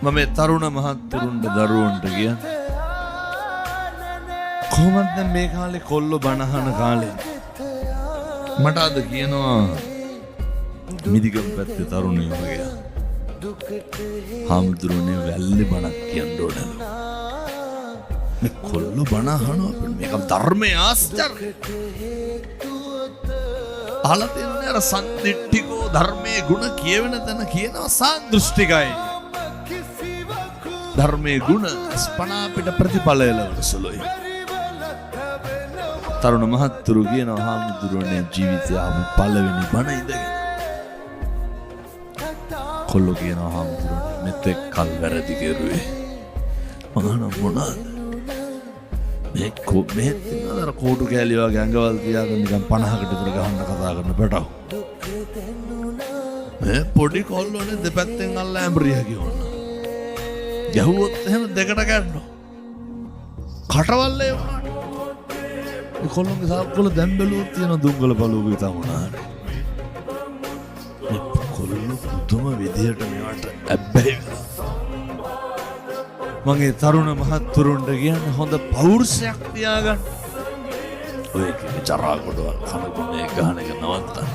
මම තරුණ මහත්තුරුන්ට දරුවන්ට ගියා. කොහොමද දැන් මේ කාලේ කොල්ලෝ බනහන කාලේ මට අද කියනවා මිදිගම් පැත්තේ තරුණයෝ වගේ හාමුදුරුවනේ වැල්ලේ බණක් කියන්න ඕනලු. මේ කොල්ලෝ බණ අහනවා මේක ධර්මයේ ආශ්චර්ය. අහලා තියෙන්නේ අර සම්දිට්ඨිකෝ ධර්මයේ ගුණ කියවෙන තැන කියනවා සාන්දෘෂ්ටිකයි. ධර්මයේ ගුණ ස්පනා පිට ප්‍රතිඵල එළවන සුළුයි. තරුණ මහත්තුරු කියනවා හාමුදුරුවනේ ජීවිතය ආපු පළවෙනි බණ ඉඳගෙන. කොල්ලෝ කියනවා හාමුදුරුවනේ මෙතෙක් කල් වැරදි කෙරුවේ. මම මොනවාද? මේ තින්නතර කෝටු කෑලි වගේ ඇඟවල් තියාගෙන නිකන් 50කට විතර ගහන්න කතා කරන පැටව. මේ පොඩි කොල්ලෝනේ දෙපැත්තෙන් අල්ල ඇඹරියා කියනවා. ගැහුවොත් එහෙම දෙකට ගන්නවා. කටවල්ලේ වුණාට. ඒ කොල්ලෝගේ සාප්පුවල දැන් බැලුවොත් තියෙන දුංගල බලුවක විතර වුණාට. මේ කොල්ලෝ පුදුම විදියට මේවට ඇබ්බැහි වෙනවා. මගේ තරුණ මහත්තුරුන්ට කියන්නේ හොඳ පෞරුෂයක් තියාගන්න. ඔය කිව්වේ ජරා කොටවල් කනගුනේ ගහන එක නවත්තන්න.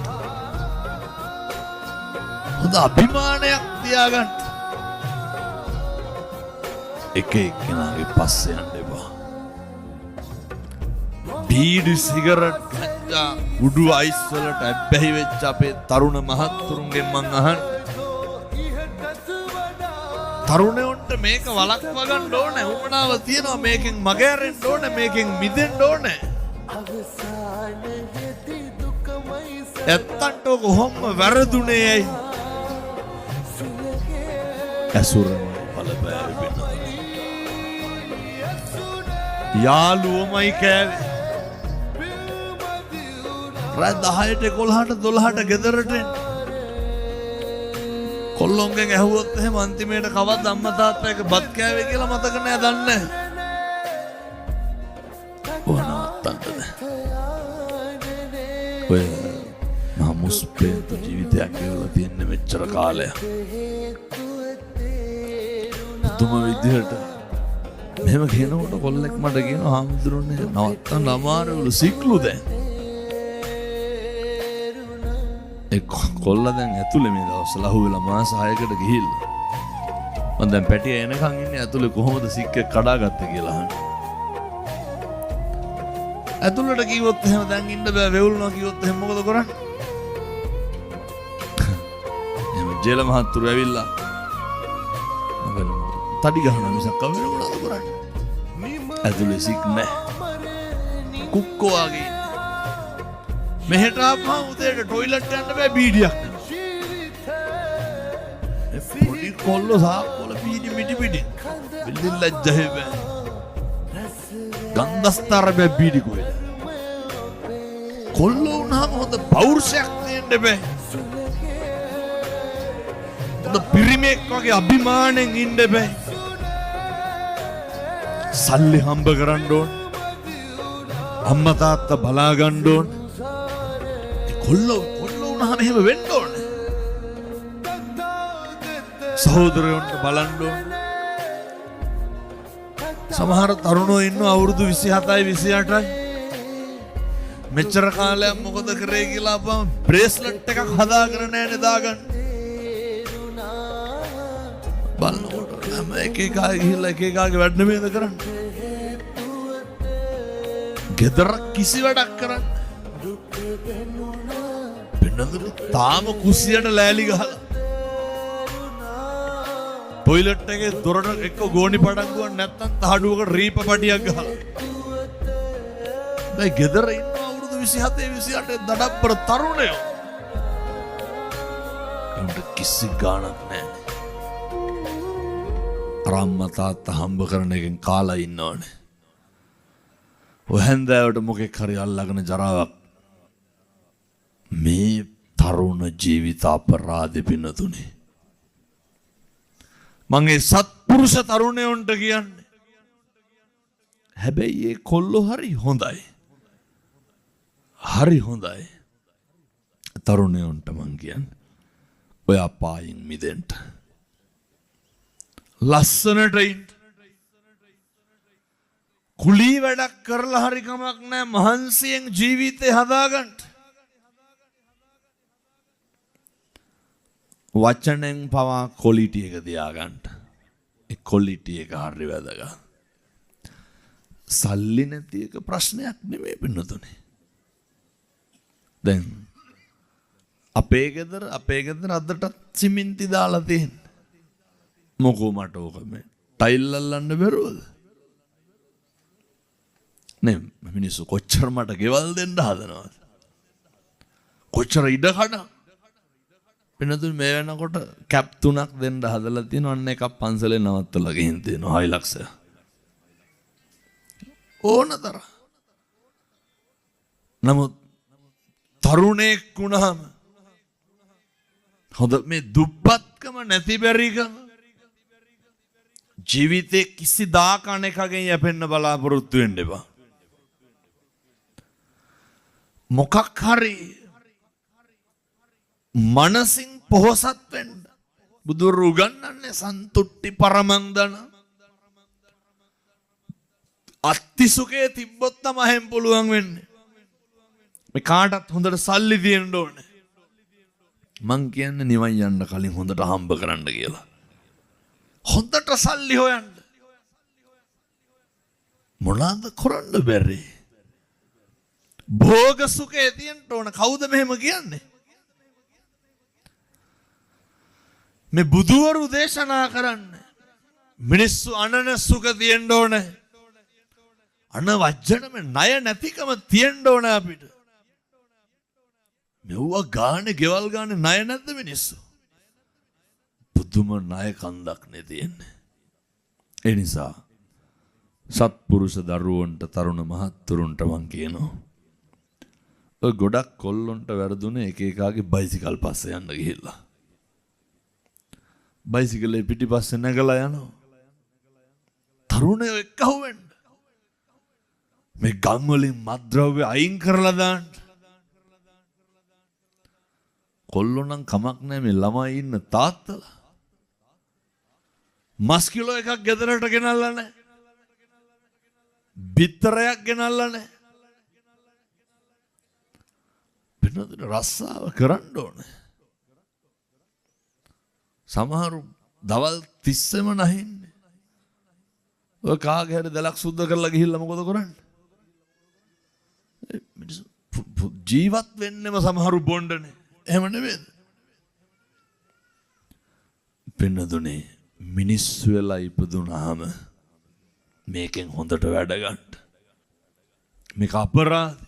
හොඳ අභිමානයක් තියාගන්න. එක එක්කෙනාගේ පස්සේ යන්න එපා. බීඩි සිගරට් ගංජා උඩු අයිස් වලට ඇබ්බැහි වෙච්ච අපේ තරුණ මහත්තුරුන්ගෙන් මං අහන්නේ තරුණයන්ට මේක වළක්වා ගන්න ඕනේ. උමනාව තියනවා මේකෙන් මගහැරෙන්න ඕනේ. මේකෙන් මිදෙන්න ඕනේ. ඇත්තන්ට කොහොම වැරදුනේ ඇයි? ඇසුරම බලපෑවි වෙනවා. යාළුවමයි කෑවේ. රාත් 10ට 11ට 12ට ගෙදරට කොල්ලොන්ගෙන් ඇහුවොත් එහෙම අන්තිමේට කවද්ද අම්මා තාත්තා එක බත් කෑවේ කියලා මතක නෑ දන්නේ. ඕනවත්තන්ටද? ඔය මාමුස්පේන්තු ජීවිතයක් ගෙවලා තියෙන මෙච්චර කාලයක්. තුම විදිහට මෙහෙම කියනකොට කොල්ලෙක් මට කියනවා හාමුදුරනේ නවත්තන්න අමාරුලු සික්ලු දැන්. ඒ කොල්ලා දැන් ඇතුලේ මේ දවස්වල අහුවෙලා මාස 6කට ගිහිල්ලා. මම දැන් පැටිය එනකන් ඉන්නේ ඇතුලේ කොහොමද සික්කේ කඩාගත්තේ කියලා අහන්නේ. ඇතුලට කිව්වොත් එහෙම දැන් ඉන්න බෑ වෙවුල්නවා කිව්වොත් එහෙම මොකද කරන්නේ? එහෙම ජේල මහත්තුරු ඇවිල්ලා මම තඩි ගහනවා මිසක් වෙන මොනවද කරන්නේ? ඇතුලේ සික් නැහැ. කුක්කෝ වගේ මෙහෙට ආපහා උදේට ටොයිලට් යන්න බෑ බීඩියක්. පොඩි කොල්ලෝ සාප්පුවල බීඩි මිටි පිටි. බිල්දින් ලැජ්ජා බෑ. ගන්ධස්තර බෑ බීඩි කොහෙද? කොල්ලෝ උනාම හොඳ පෞරුෂයක් තියෙන්න බෑ. හොඳ පිරිමෙක් වගේ අභිමාණයෙන් ඉන්න බෑ. සල්ලි හම්බ කරන්න ඕන. අම්මා තාත්තා බලා ගන්න ඕන. කොල්ලෝ වුණාම එහෙම වෙන්න ඕනේ. සහෝදරයන්ට බලන්න ඕනේ. සමහර තරුණෝ ඉන්නවා අවුරුදු 27යි 28යි. මෙච්චර කාලයක් මොකද කරේ කියලා අපම බ්‍රේස්ලට් එකක් හදාගෙන නැහැ දාගන්න. බලනකොට හැම එකෙකා ගිහිල්ලා එකෙකාගේ වැඩ නෙමෙයිද කරන්නේ. ගෙදර කිසි වැඩක් කරන්නේ තාම කුස්සියට ලෑලි ගහලා ටොයිලට් එකේ දොරට එක්ක ගෝණි පඩංගුවක් නැත්තම් තහඩුවකට රීප පටියක් ගහලා දැන් ගෙදර ඉන්න අවුරුදු 27 28 දඩබ්බර තරුණයෝ උන්ට කිසි ගාණක් නැහැ. අම්මා තාත්තා හම්බ කරන එකෙන් කාලා ඉන්නවනේ. ඔය හැන්දෑවට මොකෙක් හරි අල්ලගෙන ජරාවක්. මේ තරුණ ජීවිත අපරාධෙ පිනතුනේ. මගේ සත්පුරුෂ තරුණයන්ට කියන්නේ. හැබැයි ඒ කොල්ලෝ හරි හොඳයි. හරි හොඳයි. තරුණයන්ට මං කියන්නේ ඔය අපායින් මිදෙන්න. ලස්සනට ඉන්න. කුලී වැඩක් කරලා හරි කමක් නැහැ මහන්සියෙන් ජීවිතේ හදාගන්න. වචනෙන් පවා ක්වොලිටි එක තියාගන්න. ඒ ක්වොලිටි එක හරි වැදගත්. සල්ලි නැති එක ප්‍රශ්නයක් නෙමෙයි පින්නතුනේ. දැන් අපේ ගෙදර අදටත් සිමෙන්ති දාලා තියෙන්නේ. මොකෝ මට ඕක මේ ටයිල් අල්ලන්න බැරුවද? නේ මිනිස්සු කොච්චර මට ගෙවල් දෙන්න හදනවද? කොච්චර ඉඩ කඩ වෙනතුන් මේ වෙනකොට කැප් 3ක් දෙන්න හදලා තියෙනවා. අන්න එකක් පන්සලේ නවත්තලා ගිහින් තියෙනවා හයිලක්ස් එක. ඕනතර. නමුත් තරුණයෙක් වුණාම හොඳ මේ දුප්පත්කම නැති බැරිකම ජීවිතේ කිසිදාක අනෙකගෙන් යැපෙන්න බලාපොරොත්තු වෙන්න එපා. මොකක් හරි මනසින් පොහොසත් වෙන්න බුදුරු උගන්වන්නේ සන්තුට්ටි පරමන්දන අත්තිසුකේ තිබ්බොත් තමයි හැම් පුළුවන් වෙන්නේ. මේ කාටත් හොඳට සල්ලි තියෙන්න ඕනේ. මං කියන්නේ නිවන් යන්න කලින් හොඳට හම්බ කරන්න කියලා. හොඳට සල්ලි හොයන්න. මොනවාද කරන්න බැරි? භෝග සුඛේ තියෙන්න ඕන. කවුද මෙහෙම කියන්නේ? මේ බුදුවරු දේශනා කරන්නේ මිනිස්සු අනන සුඛ තියෙන්න ඕනේ. අන වජ්ජන මේ ණය නැතිකම තියෙන්න ඕනේ අපිට. මෙව්ව ගානේ ගෙවල් ගානේ ණය නැද්ද මිනිස්සු? බුදුම ණය කන්දක් නේ තියෙන්නේ. ඒ නිසා සත්පුරුෂ දරුවන්ට තරුණ මහත්තුරුන්ට මං කියනවා ඔය ගොඩක් කොල්ලොන්ට වැරදුනේ එක එකාගේ බයිසිකල් පස්සේ යන්න ගිහිල්ලා. බයිසිකලේ පිටිපස්සේ නැගලා යනවා. තරුණයෝ එක්කහුව වෙන්න. මේ ගම් වලින් මත්ද්‍රව්‍ය අයින් කරලා දාන්න. කොල්ලෝ නම් කමක් නැහැ මේ ළමයි ඉන්න තාත්තලා. මස් කිලෝ එකක් ගෙදරට ගෙනල්ලා නැහැ. බිත්තරයක් ගෙනල්ලා නැහැ. වෙනද රස්සාව කරන්න ඕනේ. සමහරු දවල් 30ම නැහින්නේ. ඔය කාගේ හරි දලක් සුද්ධ කරලා ගිහිල්ලා මොකද කරන්නේ? ජීවත් වෙන්නෙම සමහරු බොණ්ඩනේ. එහෙම නෙමෙයිද? පින්නදුනේ මිනිස්සු වෙලා ඉපදුනාම මේකෙන් හොඳට වැඩ ගන්න. මේක අපරාධ.